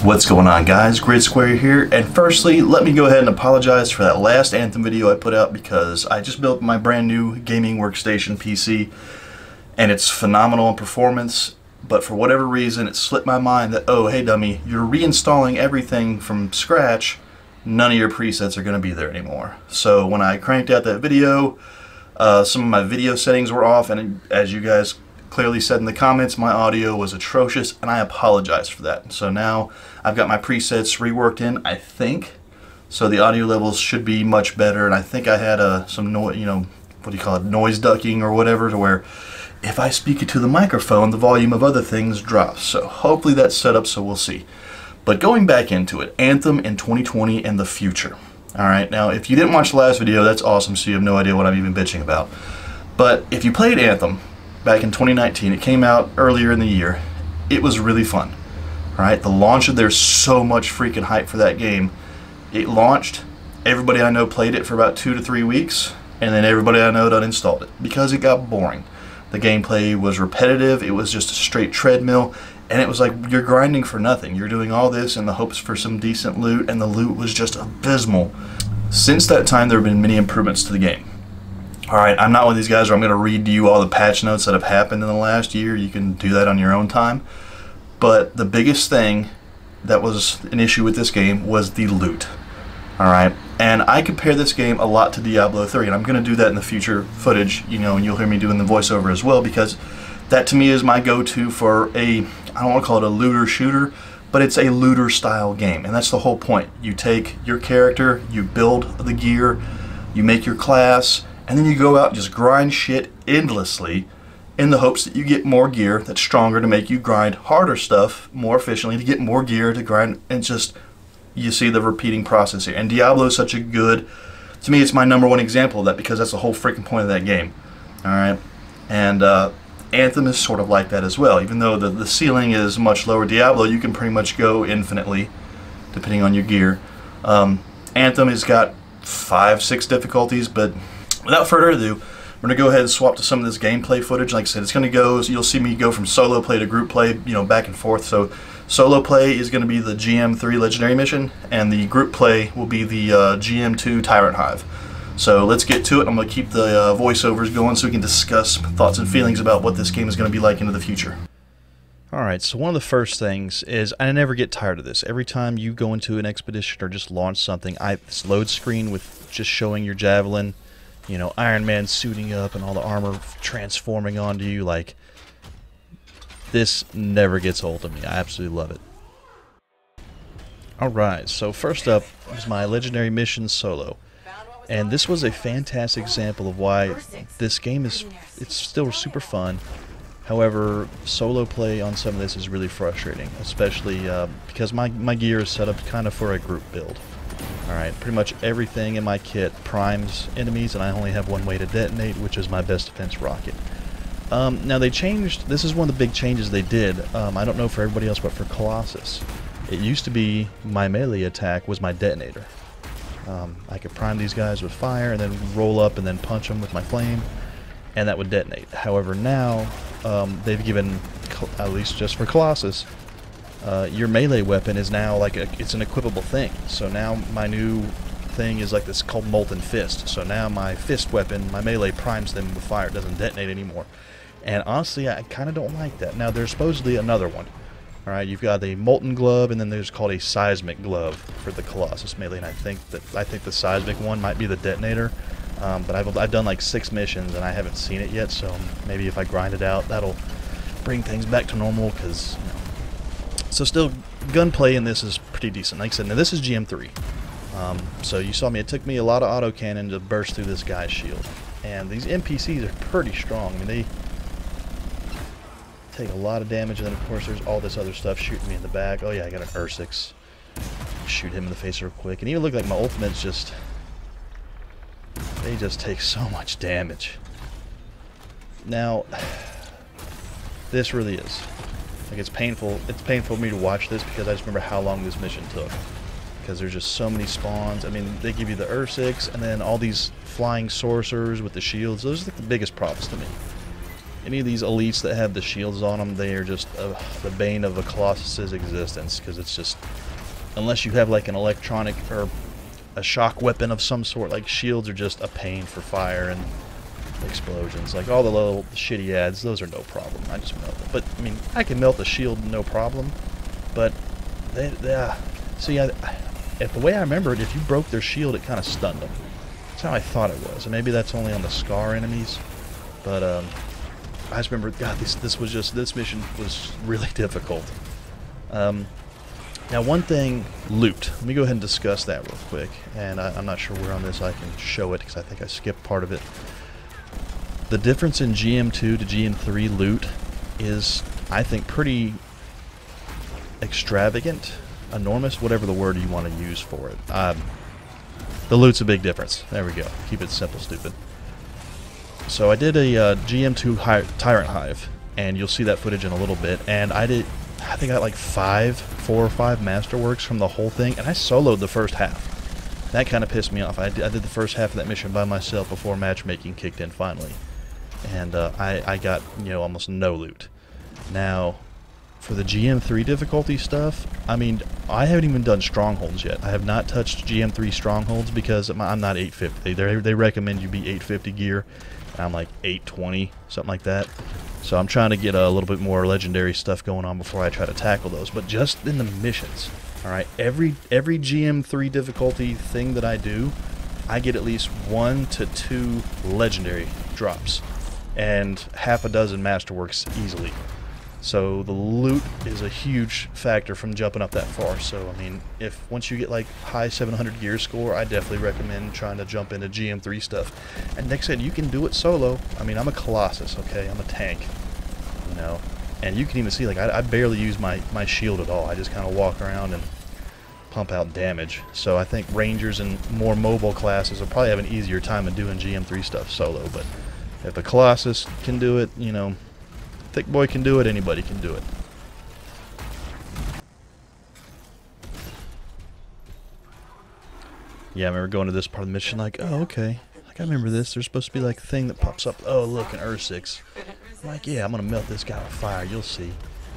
What's going on, guys? Gridsquare here, and firstly let me go ahead and apologize for that last Anthem video I put out, because I just built my brand new gaming workstation PC and it's phenomenal in performance, but for whatever reason it slipped my mind that, oh hey dummy, you're reinstalling everything from scratch, none of your presets are going to be there anymore. So when I cranked out that video, some of my video settings were off, and as you guys clearly said in the comments, my audio was atrocious, and I apologize for that. So now I've got my presets reworked in, I think, so the audio levels should be much better. And I think I had some noise, what do you call it, noise ducking or whatever, to where if I speak it to the microphone, the volume of other things drops. So hopefully that's set up, so we'll see. But going back into it, Anthem in 2020 and the future. Alright, now if you didn't watch the last video, that's awesome, so you have no idea what I'm even bitching about. But if you played Anthem back in 2019, it came out earlier in the year, it was really fun. Alright, the launch of, there's so much freaking hype for that game. It launched, everybody I know played it for about 2 to 3 weeks, and then everybody I know uninstalled it because it got boring. The gameplay was repetitive, it was just a straight treadmill, and it was like you're grinding for nothing. You're doing all this in the hopes for some decent loot, and the loot was just abysmal. Since that time, there have been many improvements to the game. Alright, I'm not one of these guys where I'm going to read to you all the patch notes that have happened in the last year. You can do that on your own time. But the biggest thing that was an issue with this game was the loot. Alright, and I compare this game a lot to Diablo 3, and I'm going to do that in the future footage, and you'll hear me doing the voiceover as well, because that to me is my go-to for I don't want to call it a looter shooter, but it's a looter style game, and that's the whole point. You take your character, you build the gear, you make your class, and then you go out and just grind shit endlessly in the hopes that you get more gear that's stronger to make you grind harder stuff more efficiently, to get more gear to grind, and just, you see the repeating process here. And Diablo is such a good, to me it's my #1 example of that, because that's the whole freaking point of that game. Alright, and Anthem is sort of like that as well. Even though the ceiling is much lower, Diablo you can pretty much go infinitely depending on your gear. Anthem has got 5-6 difficulties, but without further ado, we're going to go ahead and swap to some of this gameplay footage. Like I said, it's going to go, you'll see me go from solo play to group play, back and forth. So solo play is going to be the GM3 Legendary Mission, and the group play will be the GM2 Tyrant Hive. So let's get to it. I'm going to keep the voiceovers going so we can discuss thoughts and feelings about what this game is going to be like into the future. Alright, so one of the first things is, I never get tired of this. Every time you go into an expedition or just launch something, this load screen with just showing your javelin, Iron Man suiting up and all the armor transforming onto you, like, this never gets old of me. I absolutely love it. Alright, so first up is my Legendary Mission solo. And this was a fantastic example of why this game it's still super fun. However, solo play on some of this is really frustrating, especially because my gear is set up kind of for a group build. Alright, pretty much everything in my kit primes enemies, and I only have one way to detonate, which is my best defense rocket. Now they changed, this is one of the big changes they did, I don't know for everybody else, but for Colossus. It used to be my melee attack was my detonator. I could prime these guys with fire and then roll up and then punch them with my flame, and that would detonate. However, now they've given, at least just for Colossus, your melee weapon is now like it's an equipable thing. So now my new thing is like this called Molten Fist. So now my fist weapon, my melee, primes them with fire. It doesn't detonate anymore. And honestly, I kind of don't like that. Now there's supposedly another one. Alright, you've got a Molten Glove, and then there's called a Seismic Glove for the Colossus melee, and I think the Seismic one might be the detonator. But I've done like 6 missions and I haven't seen it yet, so maybe if I grind it out, that'll bring things back to normal, because so still, gunplay in this is pretty decent. Like I said, now this is GM3. So you saw me, it took me a lot of autocannon to burst through this guy's shield. And these NPCs are pretty strong. I mean, they take a lot of damage, and then of course there's all this other stuff shooting me in the back. Oh yeah, I got an Ursix. Shoot him in the face real quick. And even look like my ultimate's just, they just take so much damage. Now, this really is. Like, it's painful for me to watch this, because I just remember how long this mission took. Because there's just so many spawns. I mean, they give you the Ursix, and then all these flying sorcerers with the shields. Those are like the biggest problems to me. any of these elites that have the shields on them, they are just the bane of a Colossus's existence, because it's just, unless you have like an electronic or a shock weapon of some sort, like shields are just a pain for fire and explosions. Like all the little shitty ads, those are no problem. I just melt them. But I mean, I can melt the shield no problem. But see, if the way I remember it, if you broke their shield, it kind of stunned them. That's how I thought it was. And maybe that's only on the Scar enemies. But I just remember, God, this mission was really difficult. Now, one thing, loot. Let me go ahead and discuss that real quick. And I'm not sure where on this I can show it, because I think I skipped part of it. The difference in GM2 to GM3 loot is, I think, pretty extravagant, enormous, whatever the word you want to use for it. The loot's a big difference. There we go. Keep it simple, stupid. So I did a GM2 Tyrant Hive, and you'll see that footage in a little bit. And I think I got like 4 or 5 masterworks from the whole thing, and I soloed the first half. That kind of pissed me off. I did the first half of that mission by myself before matchmaking kicked in finally. And I got, you know, almost no loot. Now, for the GM3 difficulty stuff, I mean, I haven't even done strongholds yet. I have not touched GM3 strongholds because I'm not 850. They recommend you be 850 gear. I'm like 820, something like that. So I'm trying to get a little bit more legendary stuff going on before I try to tackle those. But just in the missions, all right, every GM3 difficulty thing that I do, I get at least 1 to 2 legendary drops and half a dozen masterworks easily. So the loot is a huge factor from jumping up that far. So I mean, if once you get like high 700 gear score, I definitely recommend trying to jump into GM3 stuff. And like I said, you can do it solo. I mean, I'm a Colossus, okay? I'm a tank, you know. And you can even see, like, I barely use my shield at all. I just kind of walk around and pump out damage. So I think Rangers and more mobile classes will probably have an easier time of doing GM3 stuff solo. But if the Colossus can do it, you know, Thick Boy can do it, anybody can do it. Yeah, I remember going to this part of the mission like, oh, okay. Like, I remember this. There's supposed to be like a thing that pops up. Oh, look, an Ur-6. I'm like, yeah, I'm going to melt this guy with fire. You'll see.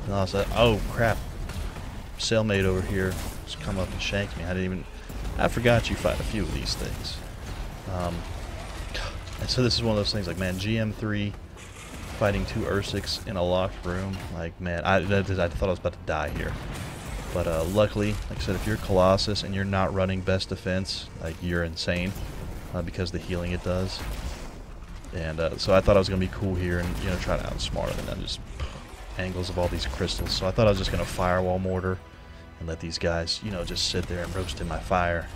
And all of a sudden, oh, crap. Cellmate over here just come up and shank me. I forgot you fight a few of these things. And so this is one of those things like, man, GM3 fighting 2 Ur-6 in a locked room. Like, man, I thought I was about to die here. But luckily, like I said, if you're Colossus and you're not running best defense, like, you're insane because the healing it does. And so I thought I was going to be cool here and, you know, try to outsmart them, and then just angles of all these crystals. So I thought I was just going to firewall mortar and let these guys, you know, just sit there and roast in my fire.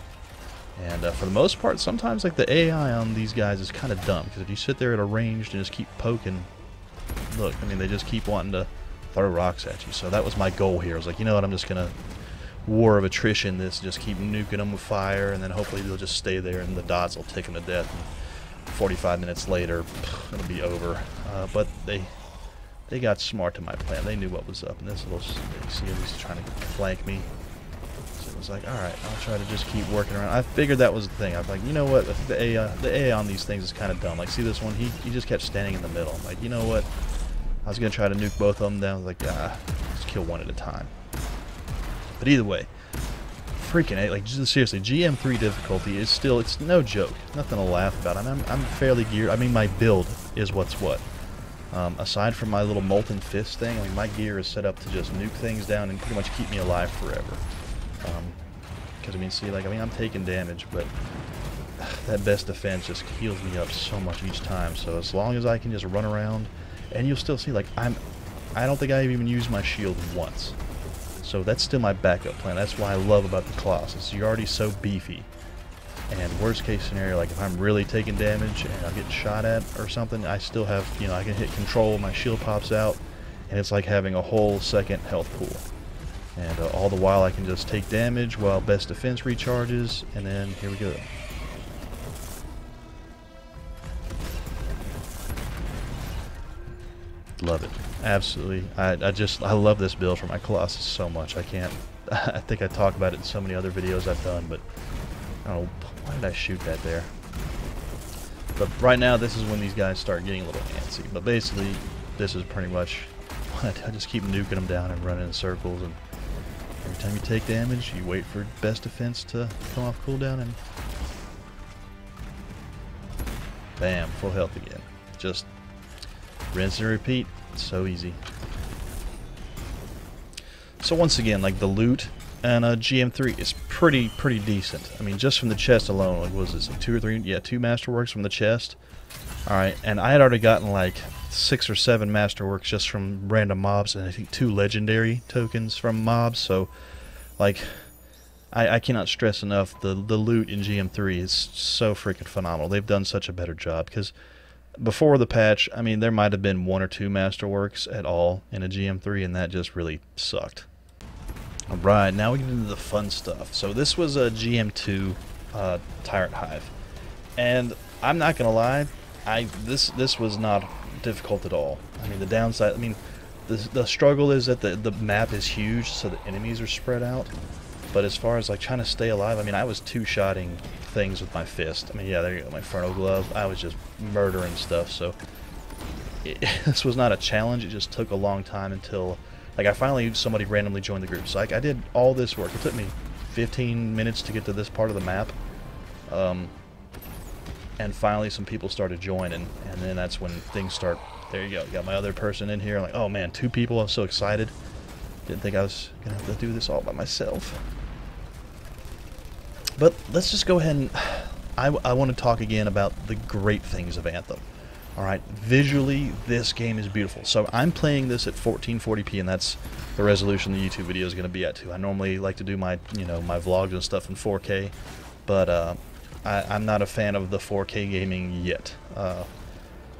And for the most part, sometimes like the AI on these guys is kind of dumb, because if you sit there at a range and just keep poking, look, I mean, they just keep wanting to throw rocks at you. So that was my goal here. I was like, you know what, I'm just going to war of attrition this, just keep nuking them with fire, and then hopefully they'll just stay there and the dots will tick them to death. And 45 minutes later, it'll be over. But they got smart to my plan. They knew what was up. And this little, you see, he's trying to flank me. So it was like, all right, I'll try to just keep working around. I figured that was the thing. I was like, you know what? I think the AI on these things is kind of dumb. Like, see this one? He just kept standing in the middle. I'm like, you know what? I was gonna try to nuke both of them down. I was like, just kill one at a time. But either way, freaking like, just seriously, GM3 difficulty is still, it's no joke. Nothing to laugh about. I mean, I'm fairly geared. I mean, my build is what's what. Aside from my little molten fist thing, I mean, my gear is set up to just nuke things down and pretty much keep me alive forever. Because I mean, see, like, I mean, I'm taking damage, but that best defense just heals me up so much each time. So as long as I can just run around, and you'll still see, like, I don't think I even used my shield once. So that's still my backup plan. That's why I love about the Colossus. You're already so beefy. And worst case scenario, like, if I'm really taking damage and I'm getting shot at or something, I still have, you know, I can hit control, my shield pops out, and it's like having a whole second health pool. And all the while I can just take damage while best defense recharges, and then here we go. Love it. Absolutely. I love this build for my Colossus so much. I think I talk about it in so many other videos I've done, but I don't know, why did I shoot that there? But right now, this is when these guys start getting a little antsy. But basically, this is pretty much what I just keep nuking them down and running in circles, and every time you take damage, you wait for best defense to come off cooldown, and bam, full health again. Just rinse and repeat. It's so easy. So once again, like, the loot and GM3 is pretty decent. I mean, just from the chest alone, like, was this like 2 or 3? Yeah, 2 masterworks from the chest. All right, and I had already gotten like 6 or 7 masterworks just from random mobs, and I think 2 legendary tokens from mobs. So, like, I cannot stress enough, the loot in GM3 is so freaking phenomenal. They've done such a better job, because before the patch, I mean, there might have been 1 or 2 masterworks at all in a GM3, and that just really sucked. Alright, now we get into the fun stuff. So this was a GM2 Tyrant Hive, and I'm not gonna lie, this was not difficult at all. I mean, the downside, I mean, the struggle is that the map is huge, so the enemies are spread out. But as far as like trying to stay alive, I mean, I was 2-shotting things with my fist. I mean, yeah, there you go, my Inferno Glove. I was just murdering stuff, so this was not a challenge. It just took a long time until, like, I finally, somebody randomly joined the group. So like, I did all this work. It took me 15 minutes to get to this part of the map. And finally some people started joining, and then that's when things start. There you go. You got my other person in here. I'm like, oh man, 2 people. I'm so excited. Didn't think I was going to have to do this all by myself. But let's just go ahead and I want to talk again about the great things of Anthem. Alright, visually, this game is beautiful. So I'm playing this at 1440p, and that's the resolution the YouTube video is going to be at too. I normally like to do my, my vlogs and stuff in 4K, but I'm not a fan of the 4K gaming yet. I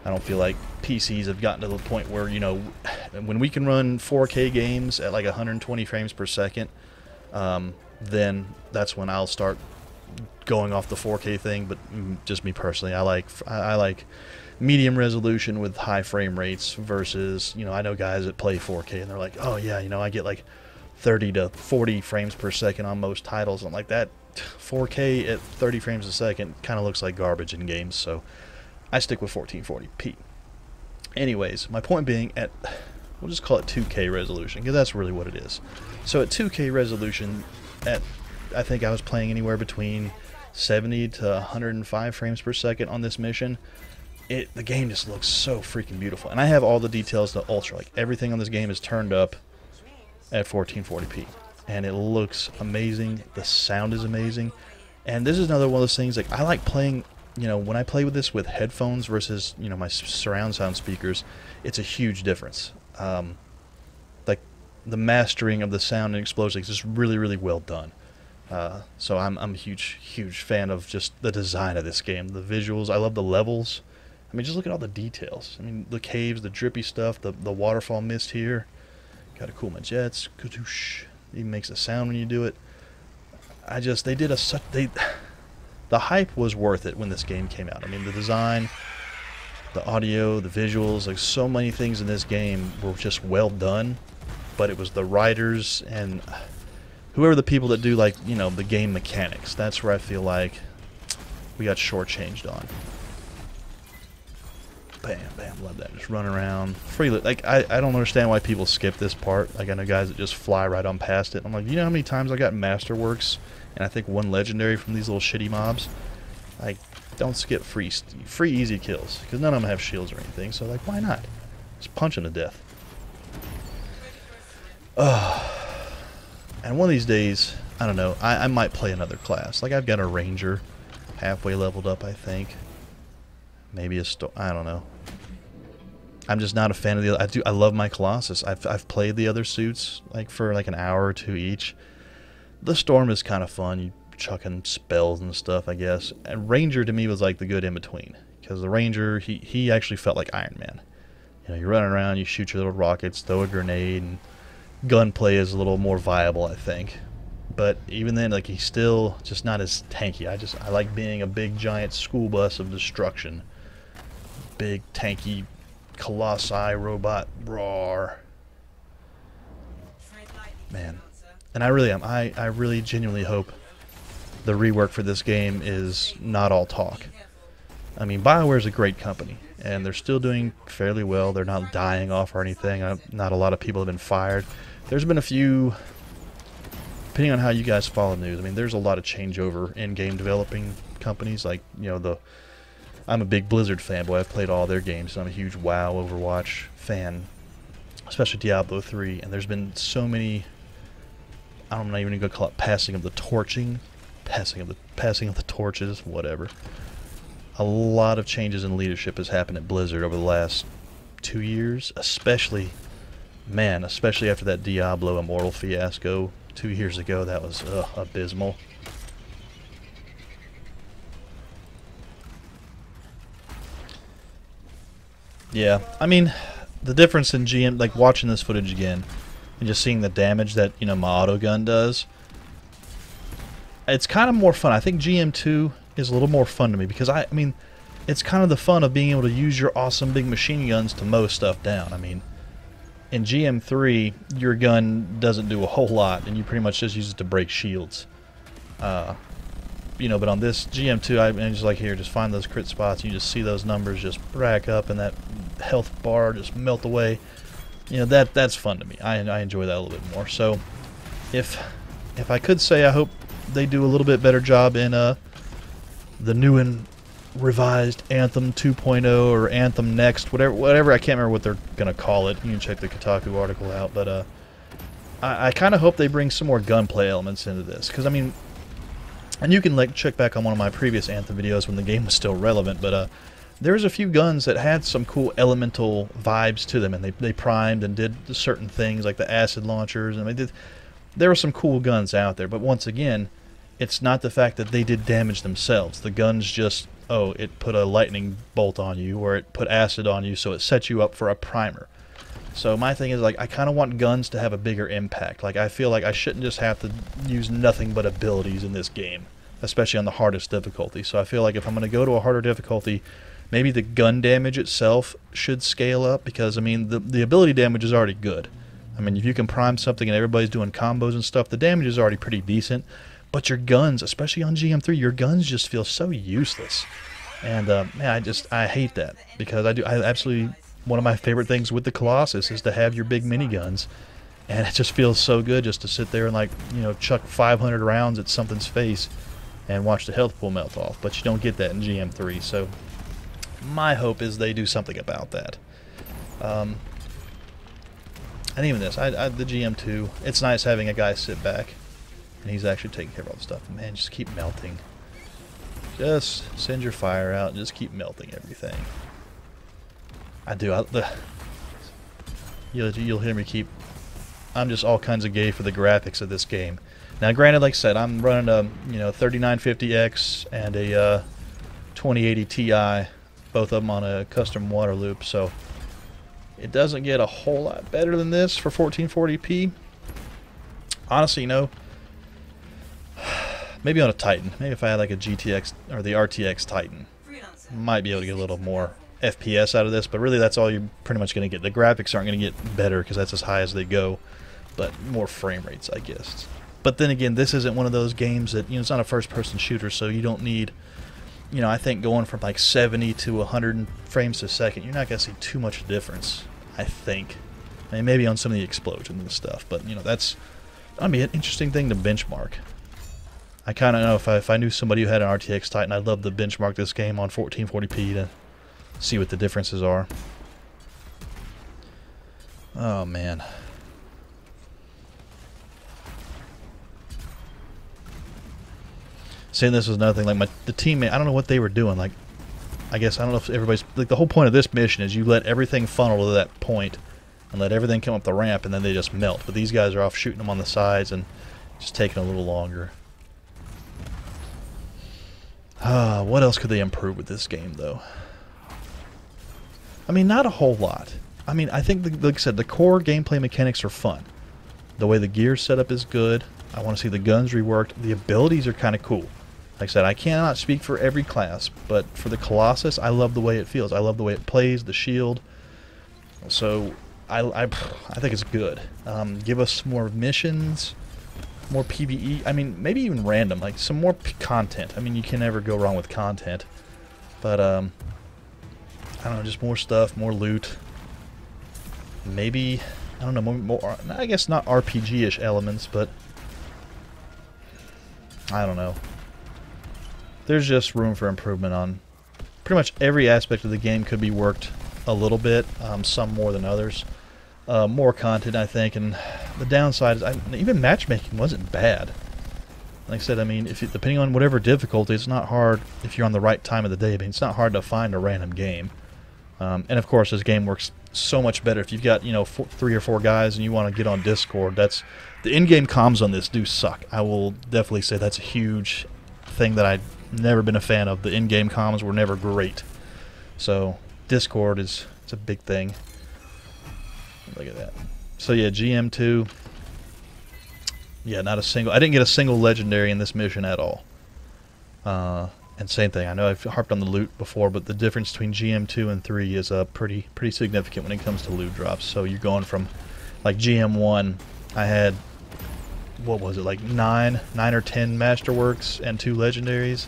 don't feel like PCs have gotten to the point where, when we can run 4K games at like 120 frames per second, then that's when I'll start going off the 4K thing. But just me personally, I like medium resolution with high frame rates versus, I know guys that play 4K and they're like, oh yeah, I get like 30 to 40 frames per second on most titles. I'm like, that 4K at 30 frames a second kind of looks like garbage in games, so I stick with 1440p. Anyways, my point being, we'll just call it 2K resolution, because that's really what it is. So at 2K resolution, I think I was playing anywhere between 70 to 105 frames per second on this mission. The game just looks so freaking beautiful. And I have all the details to ultra. Like, everything on this game is turned up at 1440p. And it looks amazing. The sound is amazing. And this is another one of those things, like, I like playing, when I play with this with headphones versus, my surround sound speakers, it's a huge difference. Like, the mastering of the sound and explosions is just really well done. So I'm a huge fan of just the design of this game. The visuals, I love the levels. I mean, just look at all the details. I mean, the caves, the drippy stuff, the waterfall mist here. Gotta cool my jets. Kadoosh. Even makes a sound when you do it. The hype was worth it when this game came out. I mean, the design, the audio, the visuals, like, so many things in this game were just well done. But it was the writers and whoever the people that do, like, the game mechanics. That's where I feel like we got shortchanged on. Bam, bam, love that. Just run around freely. Like, I don't understand why people skip this part. Like, I know guys that just fly right on past it. I'm like, you know how many times I got masterworks and I think 1 legendary from these little shitty mobs? Like, don't skip free easy kills, because none of them have shields or anything. So, like, why not? Just punch them to death. And one of these days, I don't know, I might play another class. Like, I've got a ranger halfway leveled up, I think. Maybe I don't know. I'm just not a fan of the other. I love my Colossus. I've played the other suits like for like an hour or 2 each. The Storm is kind of fun. You chucking spells and stuff, I guess. And Ranger to me was like the good in between, because the Ranger, he actually felt like Iron Man. You're running around, you shoot your little rockets, throw a grenade, and gunplay is a little more viable, I think. But even then, like, he's still just not as tanky. I like being a big giant school bus of destruction. Big tanky colossi robot roar. Man. And I really am. I really genuinely hope the rework for this game is not all talk. I mean, BioWare's a great company, and they're still doing fairly well. They're not dying off or anything. Not a lot of people have been fired. There's been a few, depending on how you guys follow news, I mean, there's a lot of changeover in game developing companies. Like, you know, I'm a big Blizzard fanboy. I've played all their games. I'm a huge WoW, Overwatch fan, especially Diablo 3. And there's been so many, I'm not even going to call it passing of the torches, whatever. A lot of changes in leadership has happened at Blizzard over the last 2 years, especially after that Diablo Immortal fiasco 2 years ago. That was abysmal. Yeah, I mean, the difference in GM, like watching this footage again and just seeing the damage that, you know, my auto gun does, it's kind of more fun. I think GM2 is a little more fun to me because I mean, it's kind of the fun of being able to use your awesome big machine guns to mow stuff down. I mean, in GM3, your gun doesn't do a whole lot, and you pretty much just use it to break shields. You know, but on this GM2, I'm just like, here, just find those crit spots. You just see those numbers just rack up, and that health bar just melt away. You know, that's fun to me. I enjoy that a little bit more. So, if I could say, I hope they do a little bit better job in the new and revised Anthem 2.0 or Anthem Next, whatever. I can't remember what they're gonna call it. You can check the Kotaku article out, but I kind of hope they bring some more gunplay elements into this, because I mean, and you can like check back on one of my previous Anthem videos when the game was still relevant, but there was a few guns that had some cool elemental vibes to them, and they primed and did certain things like the acid launchers, and there were some cool guns out there. But once again, it's not the fact that they did damage themselves. The guns just, oh, it put a lightning bolt on you, or it put acid on you, so it sets you up for a primer. So my thing is, like, I kind of want guns to have a bigger impact. Like, I feel like I shouldn't just have to use nothing but abilities in this game, especially on the hardest difficulty. So I feel like if I'm going to go to a harder difficulty, maybe the gun damage itself should scale up, because, I mean, the ability damage is already good. I mean, if you can prime something and everybody's doing combos and stuff, the damage is already pretty decent. But your guns, especially on GM3, your guns just feel so useless. And, man, I hate that. Because I absolutely, one of my favorite things with the Colossus is to have your big miniguns. And it just feels so good just to sit there and, like, you know, chuck 500 rounds at something's face and watch the health pool melt off. But you don't get that in GM3, so my hope is they do something about that. And even this, the GM2, it's nice having a guy sit back and he's actually taking care of all the stuff. Man, just keep melting. Just send your fire out and just keep melting everything. You'll hear me keep, I'm just all kinds of gay for the graphics of this game. Now granted, like I said, I'm running a 3950X and a 2080 Ti, both of them on a custom water loop, so it doesn't get a whole lot better than this for 1440p. Honestly, you know, maybe on a Titan. Maybe if I had like a GTX or the RTX Titan, might be able to get a little more FPS out of this, but really that's all you're pretty much going to get. The graphics aren't going to get better because that's as high as they go, but more frame rates, I guess. But then again, this isn't one of those games that, you know, it's not a first-person shooter, so you don't need, you know, I think going from like 70 to 100 frames a second, you're not going to see too much difference, I think. I mean, maybe on some of the explosions and stuff, but, you know, that'd be an interesting thing to benchmark. I kind of know if I knew somebody who had an RTX Titan, I'd love to benchmark this game on 1440p to see what the differences are. Oh, man. Saying this was another thing, like the teammate, I don't know what they were doing. Like, I guess, I don't know if everybody's, like, the whole point of this mission is you let everything funnel to that point and let everything come up the ramp, and then they just melt. But these guys are off shooting them on the sides and just taking a little longer. What else could they improve with this game, though? I mean, not a whole lot. I mean, I think, like I said, the core gameplay mechanics are fun. The way the gear setup is good. I want to see the guns reworked. The abilities are kind of cool. Like I said, I cannot speak for every class, but for the Colossus, I love the way it feels. I love the way it plays, the shield. So, I think it's good. Give us more missions, more PvE. I mean, maybe even random, like some more content. I mean, you can never go wrong with content. But I don't know, just more stuff, more loot. Maybe, I don't know, more I guess not RPG-ish elements, but I don't know. There's just room for improvement on pretty much every aspect of the game. Could be worked a little bit, some more than others. More content, I think, and the downside is even matchmaking wasn't bad. Like I said, I mean, depending on whatever difficulty, it's not hard if you're on the right time of the day. I mean, it's not hard to find a random game. And of course, this game works so much better if you've got, you know, 3 or 4 guys and you want to get on Discord. That's the in-game comms on this do suck. I will definitely say that's a huge thing that I've never been a fan of. The in-game comms were never great. So Discord it's a big thing. Look at that. So yeah, GM2. Yeah, not a single. I didn't get a single legendary in this mission at all. And same thing. I know I've harped on the loot before, but the difference between GM2 and 3 is pretty significant when it comes to loot drops. So you're going from, like GM1, I had, what was it, like 9 or 10 masterworks and 2 legendaries,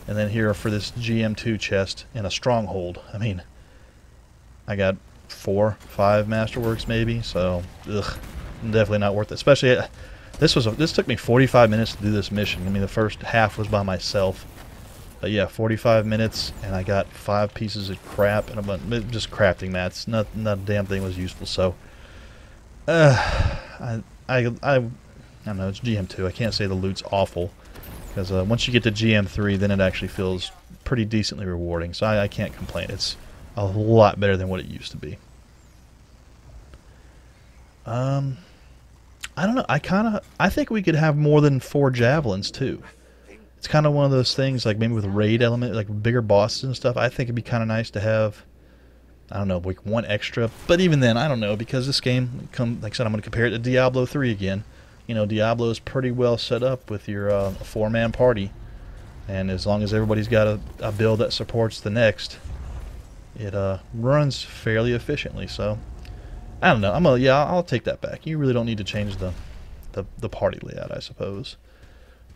and then here for this GM2 chest in a stronghold, I mean, I got 4, 5 masterworks maybe. So definitely not worth it. Especially this took me 45 minutes to do this mission. I mean, the first half was by myself. But yeah, 45 minutes, and I got 5 pieces of crap and a bunch just crafting mats. Not a damn thing was useful. So, I don't know. It's GM2. I can't say the loot's awful, because once you get to GM3, then it actually feels pretty decently rewarding. So I can't complain. It's a lot better than what it used to be. I don't know. I think we could have more than 4 javelins too. It's kind of one of those things, like maybe with raid element, like bigger bosses and stuff. I think it'd be kind of nice to have, I don't know, like 1 extra. But even then, I don't know, because this game, like I said, I'm going to compare it to Diablo 3 again. You know, Diablo is pretty well set up with your 4-man party, and as long as everybody's got a build that supports the next, it runs fairly efficiently. So I don't know. I'll take that back. You really don't need to change the party layout, I suppose.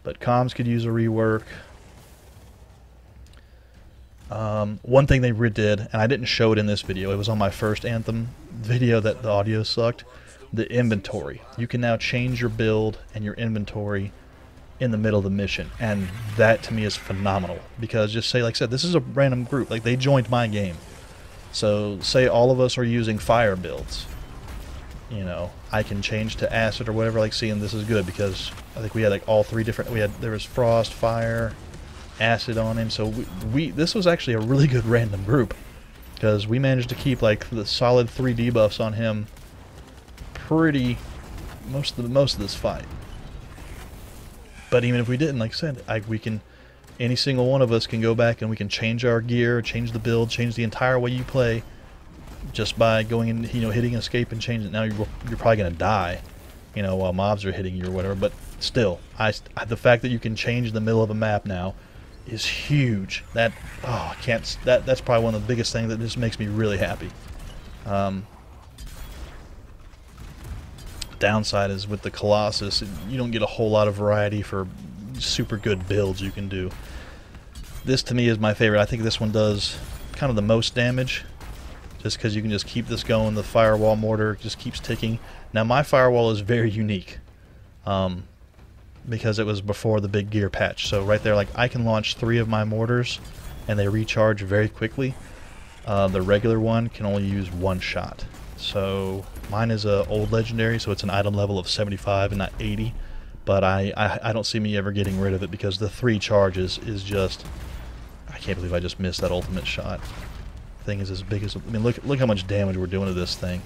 But comms could use a rework. One thing they redid, and I didn't show it in this video, it was on my first Anthem video that the audio sucked, the inventory. You can now change your build and your inventory in the middle of the mission, and that to me is phenomenal. Because just say, like I said, this is a random group, like they joined my game. So say all of us are using fire builds. You know, I can change to acid or whatever, like, see, and this is good because I think we had like all 3 different, there was frost, fire, acid on him. So this was actually a really good random group, because we managed to keep like the solid 3 debuffs on him most of this fight. But even if we didn't, like I said, any single one of us can go back and we can change our gear, change the build, change the entire way you play, just by going and, you know, hitting escape and changing it. Now you're probably gonna die, you know, while mobs are hitting you or whatever. But still, the fact that you can change the middle of a map now is huge. That's probably one of the biggest things that just makes me really happy. Downside is with the Colossus, you don't get a whole lot of variety for super good builds you can do. This to me is my favorite. I think this one does kind of the most damage, just because you can just keep this going. The firewall mortar just keeps ticking. Now my firewall is very unique, because it was before the big gear patch. So right there, like, I can launch 3 of my mortars and they recharge very quickly. The regular one can only use 1 shot. So mine is a old legendary, so it's an item level of 75 and not 80. But I don't see me ever getting rid of it, because the 3 charges is just, I can't believe I just missed that ultimate shot. Thing is as big as, I mean, look how much damage we're doing to this thing.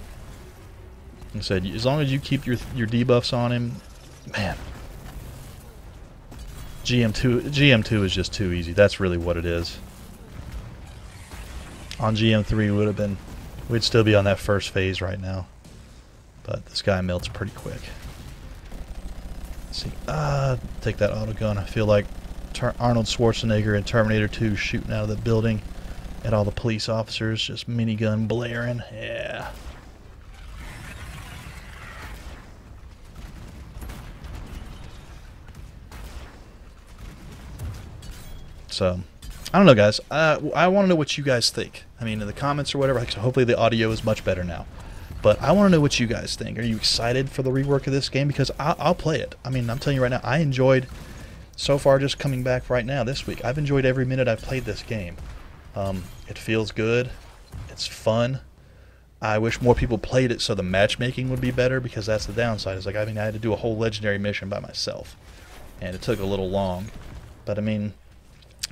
Like I said, as long as you keep your debuffs on him, man. GM2 is just too easy. That's really what it is. On GM3 we'd still be on that first phase right now. But this guy melts pretty quick. Let's see. Take that autogun. I feel like Arnold Schwarzenegger in Terminator 2 shooting out of the building at all the police officers, just minigun blaring. Yeah. So, I don't know, guys. I want to know what you guys think. I mean, in the comments or whatever. Like, so hopefully the audio is much better now. But I want to know what you guys think. Are you excited for the rework of this game? Because I'll play it. I mean, I'm telling you right now, I enjoyed, so far just coming back right now this week, I've enjoyed every minute I've played this game. It feels good. It's fun. I wish more people played it so the matchmaking would be better, because that's the downside. It's like, I mean, I had to do a whole legendary mission by myself, and it took a little long. But I mean,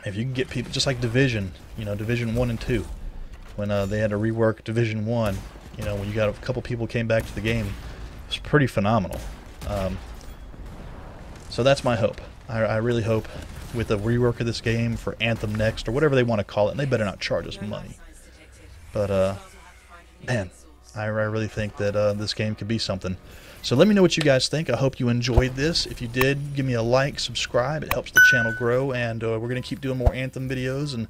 if you can get people, just like Division, you know, Division 1 and 2, when they had to rework Division 1, you know, when you got a couple people came back to the game, it was pretty phenomenal. So that's my hope. I really hope with the rework of this game for Anthem next, or whatever they want to call it, and they better not charge us money. But, man, I really think that this game could be something. So let me know what you guys think. I hope you enjoyed this. If you did, give me a like, subscribe. It helps the channel grow, and we're going to keep doing more Anthem videos and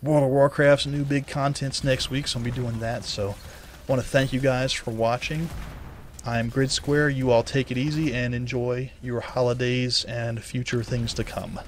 World of Warcraft's new big contents next week, so I'll be doing that. So I want to thank you guys for watching. I'm Gridsquare. You all take it easy and enjoy your holidays and future things to come.